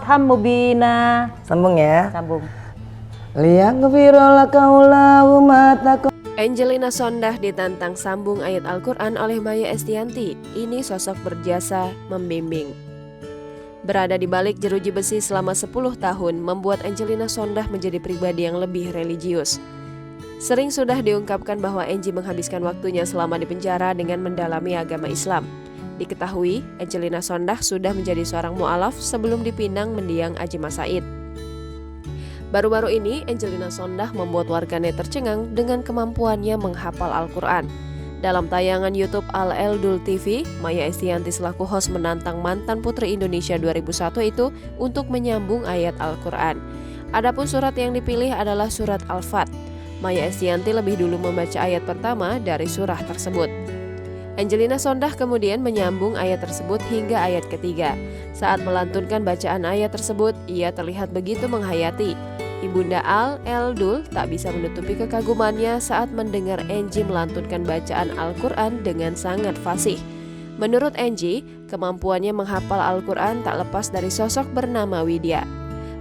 Fatham mubina. Sambung ya. Sambung. Liyaghfiralaka Allahu ma taqaddama. Angelina Sondakh ditantang sambung ayat Al-Quran oleh Maya Estianty. Ini sosok berjasa membimbing. Berada di balik jeruji besi selama 10 tahun membuat Angelina Sondakh menjadi pribadi yang lebih religius. Sering sudah diungkapkan bahwa Angie menghabiskan waktunya selama di penjara dengan mendalami agama Islam. Diketahui, Angelina Sondakh sudah menjadi seorang mu'alaf sebelum dipinang mendiang Ajima Said. Baru-baru ini, Angelina Sondakh membuat warganet tercengang dengan kemampuannya menghafal Al-Quran. Dalam tayangan YouTube Al-Eldul TV, Maya Estianty selaku host menantang mantan Putri Indonesia 2001 itu untuk menyambung ayat Al-Quran. Adapun surat yang dipilih adalah surat Al-Fat. Maya Estianty lebih dulu membaca ayat pertama dari surah tersebut. Angelina Sondakh kemudian menyambung ayat tersebut hingga ayat ketiga. Saat melantunkan bacaan ayat tersebut, ia terlihat begitu menghayati. Ibunda Al-Eldul tak bisa menutupi kekagumannya saat mendengar Angie melantunkan bacaan Al-Quran dengan sangat fasih. Menurut Angie, kemampuannya menghafal Al-Quran tak lepas dari sosok bernama Widya,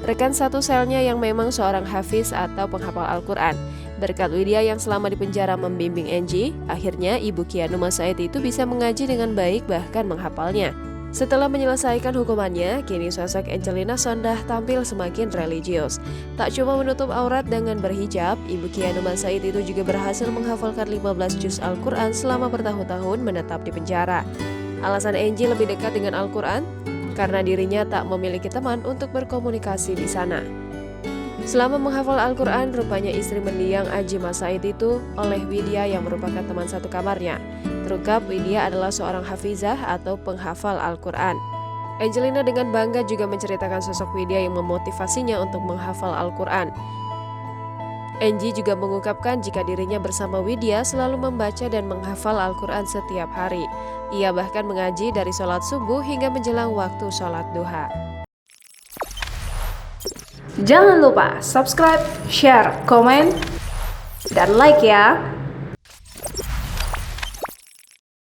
rekan satu selnya yang memang seorang hafiz atau penghafal Al-Quran. Berkat Widya yang selama di penjara membimbing Angie, akhirnya Ibu Kia Numa Said itu bisa mengaji dengan baik bahkan menghafalnya. Setelah menyelesaikan hukumannya, kini sosok Angelina Sondakh tampil semakin religius. Tak cuma menutup aurat dengan berhijab, Ibu Kia Numa Said itu juga berhasil menghafalkan 15 juz Al-Quran selama bertahun-tahun menetap di penjara. Alasan Angie lebih dekat dengan Al-Quran karena dirinya tak memiliki teman untuk berkomunikasi di sana. Selama menghafal Al-Quran, rupanya istri mendiang Ajima Said itu oleh Widya yang merupakan teman satu kamarnya. Terungkap Widya adalah seorang hafizah atau penghafal Al-Quran. Angelina dengan bangga juga menceritakan sosok Widya yang memotivasinya untuk menghafal Al-Quran. Angie juga mengungkapkan jika dirinya bersama Widya selalu membaca dan menghafal Al-Quran setiap hari. Ia bahkan mengaji dari sholat subuh hingga menjelang waktu sholat duha. Jangan lupa subscribe, share, komen, dan like ya!